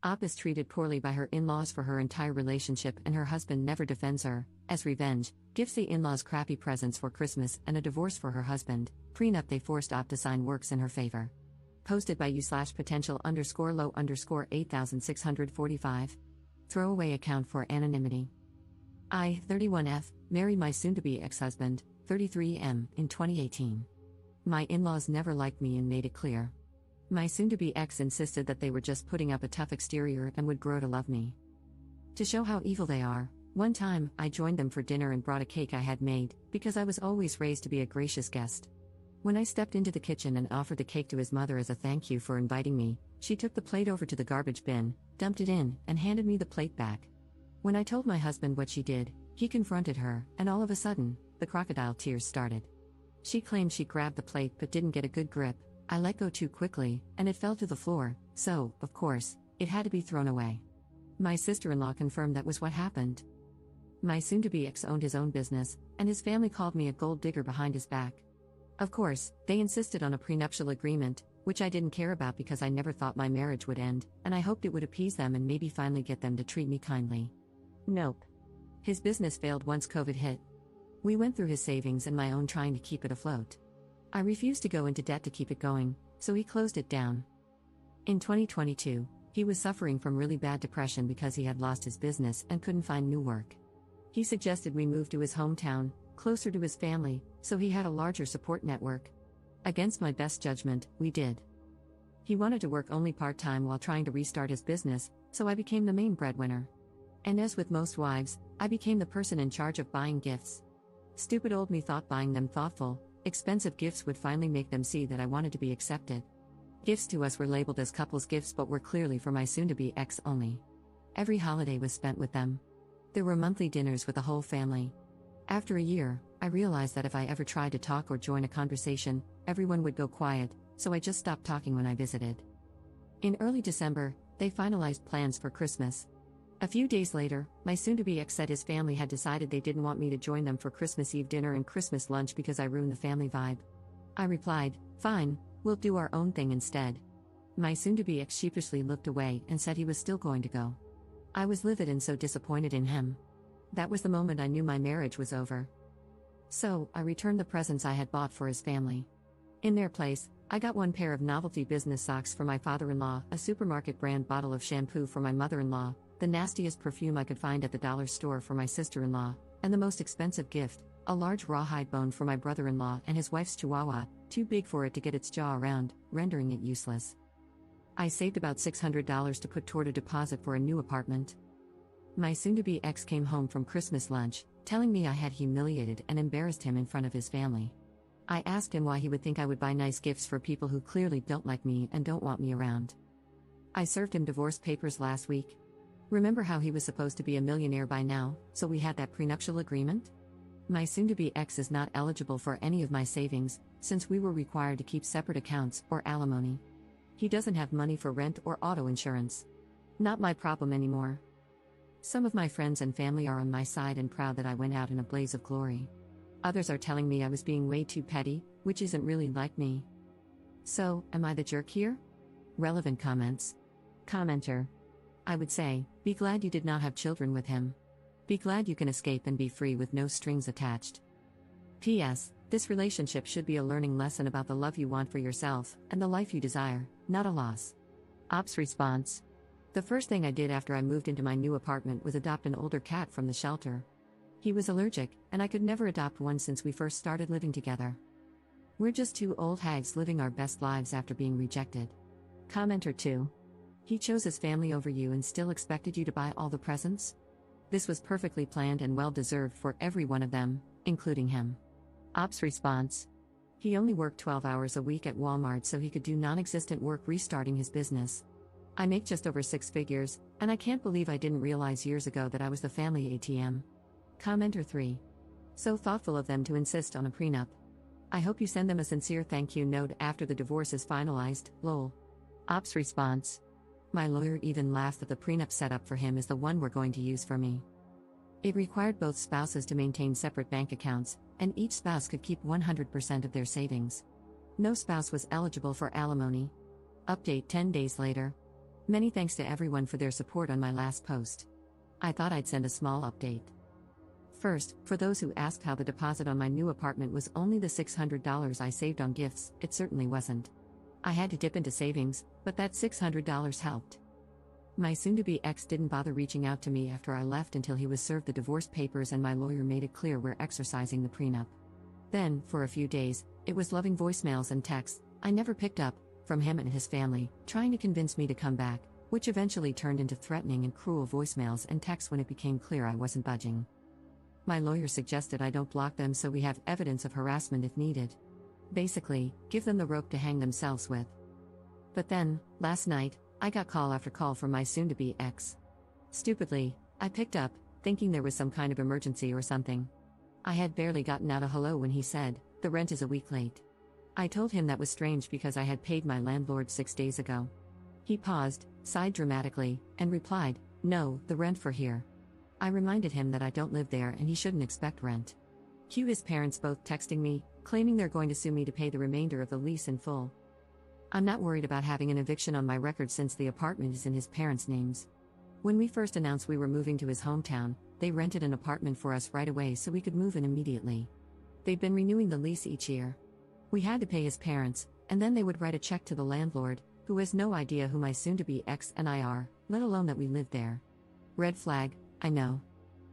Op is treated poorly by her in-laws for her entire relationship, and her husband never defends her. As revenge, gives the in-laws crappy presents for Christmas and a divorce for her husband. Prenup they forced Op to sign works in her favor. Posted by u/potential_low_8645. Throwaway account for anonymity. I, 31F, married my soon-to-be ex-husband, 33M, in 2018. My in-laws never liked me and made it clear. My soon-to-be ex insisted that they were just putting up a tough exterior and would grow to love me. To show how evil they are, one time, I joined them for dinner and brought a cake I had made, because I was always raised to be a gracious guest. When I stepped into the kitchen and offered the cake to his mother as a thank you for inviting me, she took the plate over to the garbage bin, dumped it in, and handed me the plate back. When I told my husband what she did, he confronted her, and all of a sudden, the crocodile tears started. She claimed she grabbed the plate but didn't get a good grip. I let go too quickly, and it fell to the floor, so, of course, it had to be thrown away. My sister-in-law confirmed that was what happened. My soon-to-be ex owned his own business, and his family called me a gold digger behind his back. Of course, they insisted on a prenuptial agreement, which I didn't care about because I never thought my marriage would end, and I hoped it would appease them and maybe finally get them to treat me kindly. Nope. His business failed once COVID hit. We went through his savings and my own trying to keep it afloat. I refused to go into debt to keep it going, so he closed it down. In 2022, he was suffering from really bad depression because he had lost his business and couldn't find new work. He suggested we move to his hometown, closer to his family, so he had a larger support network. Against my best judgment, we did. He wanted to work only part-time while trying to restart his business, so I became the main breadwinner. And as with most wives, I became the person in charge of buying gifts. Stupid old me thought buying them thoughtful, expensive gifts would finally make them see that I wanted to be accepted. Gifts to us were labeled as couples gifts but were clearly for my soon-to-be ex only. Every holiday was spent with them. There were monthly dinners with the whole family. After a year, I realized that if I ever tried to talk or join a conversation, everyone would go quiet, so I just stopped talking when I visited. In early December, they finalized plans for Christmas. A few days later, my soon-to-be ex said his family had decided they didn't want me to join them for Christmas Eve dinner and Christmas lunch because I ruined the family vibe. I replied, "Fine, we'll do our own thing instead." My soon-to-be ex sheepishly looked away and said he was still going to go. I was livid and so disappointed in him. That was the moment I knew my marriage was over. So, I returned the presents I had bought for his family. In their place, I got one pair of novelty business socks for my father-in-law, a supermarket brand bottle of shampoo for my mother-in-law, the nastiest perfume I could find at the dollar store for my sister-in-law, and the most expensive gift, a large rawhide bone for my brother-in-law and his wife's chihuahua, too big for it to get its jaw around, rendering it useless. I saved about $600 to put toward a deposit for a new apartment. My soon-to-be ex came home from Christmas lunch, telling me I had humiliated and embarrassed him in front of his family. I asked him why he would think I would buy nice gifts for people who clearly don't like me and don't want me around. I served him divorce papers last week. Remember how he was supposed to be a millionaire by now, so we had that prenuptial agreement? My soon-to-be ex is not eligible for any of my savings, since we were required to keep separate accounts or alimony. He doesn't have money for rent or auto insurance. Not my problem anymore. Some of my friends and family are on my side and proud that I went out in a blaze of glory. Others are telling me I was being way too petty, which isn't really like me. So, am I the jerk here? Relevant comments. Commenter. I would say, be glad you did not have children with him. Be glad you can escape and be free with no strings attached. P.S. This relationship should be a learning lesson about the love you want for yourself and the life you desire, not a loss. Op's response. The first thing I did after I moved into my new apartment was adopt an older cat from the shelter. He was allergic, and I could never adopt one since we first started living together. We're just two old hags living our best lives after being rejected. Commenter 2. He chose his family over you and still expected you to buy all the presents? This was perfectly planned and well-deserved for every one of them, including him. Op's response. He only worked 12 hours a week at Walmart so he could do non-existent work restarting his business. I make just over 6 figures, and I can't believe I didn't realize years ago that I was the family ATM. Commenter 3. So thoughtful of them to insist on a prenup. I hope you send them a sincere thank you note after the divorce is finalized, lol. Op's response. My lawyer even laughed that the prenup setup for him is the one we're going to use for me. It required both spouses to maintain separate bank accounts, and each spouse could keep 100% of their savings. No spouse was eligible for alimony. Update 10 days later. Many thanks to everyone for their support on my last post. I thought I'd send a small update. First, for those who asked how the deposit on my new apartment was only the $600 I saved on gifts, it certainly wasn't. I had to dip into savings, but that $600 helped. My soon-to-be ex didn't bother reaching out to me after I left until he was served the divorce papers and my lawyer made it clear we're exercising the prenup. Then, for a few days, it was loving voicemails and texts I never picked up from him and his family, trying to convince me to come back, which eventually turned into threatening and cruel voicemails and texts when it became clear I wasn't budging. My lawyer suggested I don't block them so we have evidence of harassment if needed. Basically, give them the rope to hang themselves with. But then, last night, I got call after call from my soon-to-be ex. Stupidly, I picked up, thinking there was some kind of emergency or something. I had barely gotten out a hello when he said, "The rent is a week late." I told him that was strange because I had paid my landlord 6 days ago. He paused, sighed dramatically, and replied, "No, the rent for here." I reminded him that I don't live there and he shouldn't expect rent. Cue his parents both texting me, claiming they're going to sue me to pay the remainder of the lease in full. I'm not worried about having an eviction on my record since the apartment is in his parents' names. When we first announced we were moving to his hometown, they rented an apartment for us right away so we could move in immediately. They've been renewing the lease each year. We had to pay his parents, and then they would write a check to the landlord, who has no idea who my soon-to-be ex and I are, let alone that we live there. Red flag, I know.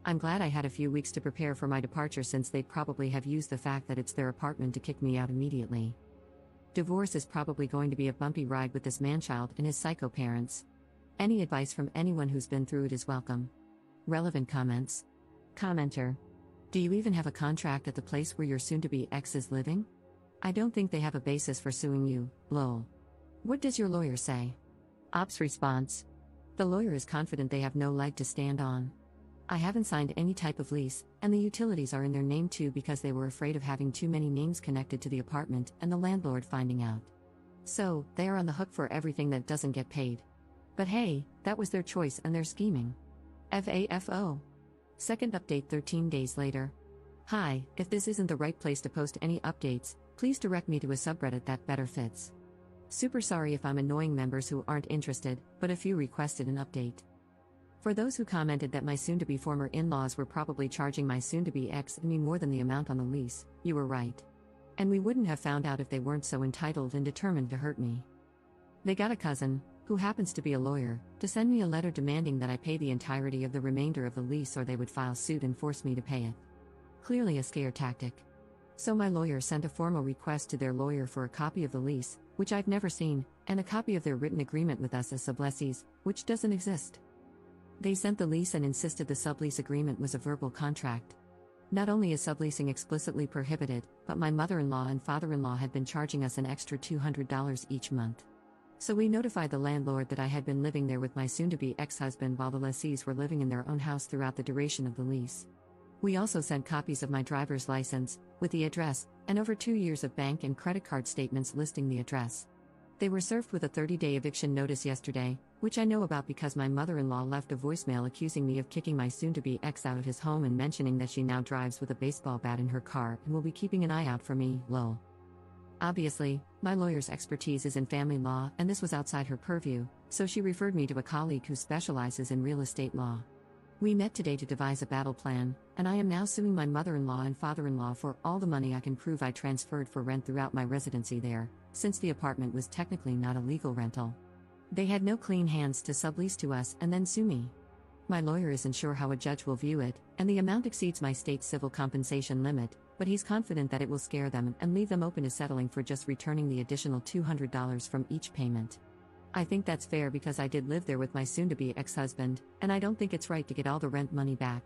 I'm glad I had a few weeks to prepare for my departure since they'd probably have used the fact that it's their apartment to kick me out immediately. Divorce is probably going to be a bumpy ride with this manchild and his psycho parents. Any advice from anyone who's been through it is welcome. Relevant comments. Commenter. Do you even have a contract at the place where your soon-to-be ex is living? I don't think they have a basis for suing you, lol. What does your lawyer say? Ops response. The lawyer is confident they have no leg to stand on. I haven't signed any type of lease, and the utilities are in their name too because they were afraid of having too many names connected to the apartment and the landlord finding out. So, they are on the hook for everything that doesn't get paid. But hey, that was their choice and their scheming. FAFO. Second update 13 days later. Hi, if this isn't the right place to post any updates, please direct me to a subreddit that better fits. Super sorry if I'm annoying members who aren't interested, but a few requested an update. For those who commented that my soon-to-be former in-laws were probably charging my soon-to-be ex and me more than the amount on the lease, you were right. And we wouldn't have found out if they weren't so entitled and determined to hurt me. They got a cousin, who happens to be a lawyer, to send me a letter demanding that I pay the entirety of the remainder of the lease or they would file suit and force me to pay it. Clearly a scare tactic. So my lawyer sent a formal request to their lawyer for a copy of the lease, which I've never seen, and a copy of their written agreement with us as sublessees, which doesn't exist. They sent the lease and insisted the sublease agreement was a verbal contract. Not only is subleasing explicitly prohibited, but my mother-in-law and father-in-law had been charging us an extra $200 each month. So we notified the landlord that I had been living there with my soon-to-be ex-husband while the lessees were living in their own house throughout the duration of the lease. We also sent copies of my driver's license, with the address, and over 2 years of bank and credit card statements listing the address. They were served with a 30-day eviction notice yesterday, which I know about because my mother-in-law left a voicemail accusing me of kicking my soon-to-be ex out of his home and mentioning that she now drives with a baseball bat in her car and will be keeping an eye out for me, lol. Obviously, my lawyer's expertise is in family law and this was outside her purview, so she referred me to a colleague who specializes in real estate law. We met today to devise a battle plan, and I am now suing my mother-in-law and father-in-law for all the money I can prove I transferred for rent throughout my residency there, since the apartment was technically not a legal rental. They had no clean hands to sublease to us and then sue me. My lawyer isn't sure how a judge will view it, and the amount exceeds my state civil compensation limit, but he's confident that it will scare them and leave them open to settling for just returning the additional $200 from each payment. I think that's fair because I did live there with my soon-to-be ex-husband, and I don't think it's right to get all the rent money back.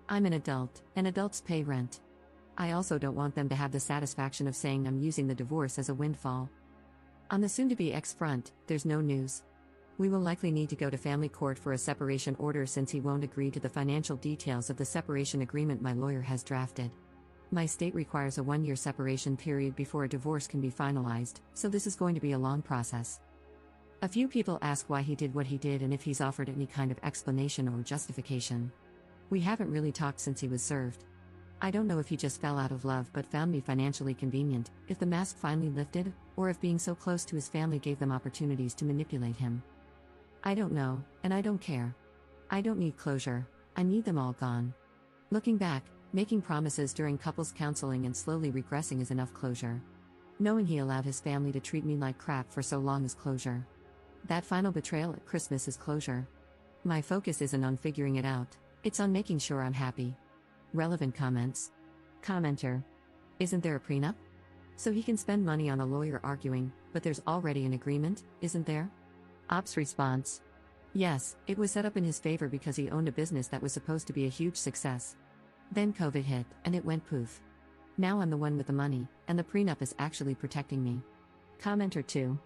I'm an adult, and adults pay rent. I also don't want them to have the satisfaction of saying I'm using the divorce as a windfall. On the soon-to-be ex front, there's no news. We will likely need to go to family court for a separation order since he won't agree to the financial details of the separation agreement my lawyer has drafted. My state requires a 1-year separation period before a divorce can be finalized, so this is going to be a long process. A few people ask why he did what he did and if he's offered any kind of explanation or justification. We haven't really talked since he was served. I don't know if he just fell out of love but found me financially convenient, if the mask finally lifted, or if being so close to his family gave them opportunities to manipulate him. I don't know, and I don't care. I don't need closure, I need them all gone. Looking back, making promises during couples counseling and slowly regressing is enough closure. Knowing he allowed his family to treat me like crap for so long is closure. That final betrayal at Christmas is closure. My focus isn't on figuring it out, it's on making sure I'm happy. Relevant comments. Commenter. Isn't there a prenup? So he can spend money on a lawyer arguing, but there's already an agreement, isn't there? Ops response. Yes, it was set up in his favor because he owned a business that was supposed to be a huge success. Then COVID hit, and it went poof. Now I'm the one with the money, and the prenup is actually protecting me. Commenter 2.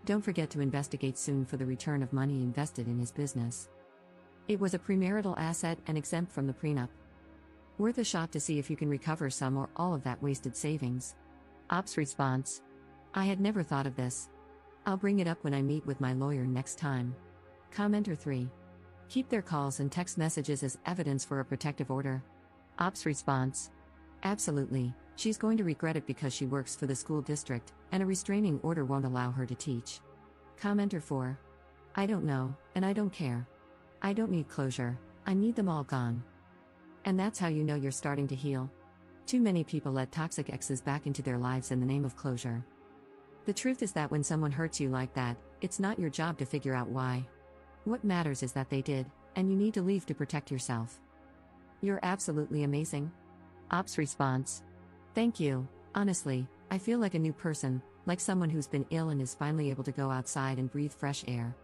Don't forget to investigate soon for the return of money invested in his business. It was a premarital asset and exempt from the prenup. Worth a shot to see if you can recover some or all of that wasted savings. Ops response. I had never thought of this. I'll bring it up when I meet with my lawyer next time. Commenter 3. Keep their calls and text messages as evidence for a protective order. Ops response. Absolutely, she's going to regret it because she works for the school district, and a restraining order won't allow her to teach. Commenter 4. I don't know, and I don't care. I don't need closure, I need them all gone. And that's how you know you're starting to heal. Too many people let toxic exes back into their lives in the name of closure. The truth is that when someone hurts you like that, it's not your job to figure out why. What matters is that they did, and you need to leave to protect yourself. You're absolutely amazing. Ops response. Thank you, honestly, I feel like a new person, like someone who's been ill and is finally able to go outside and breathe fresh air.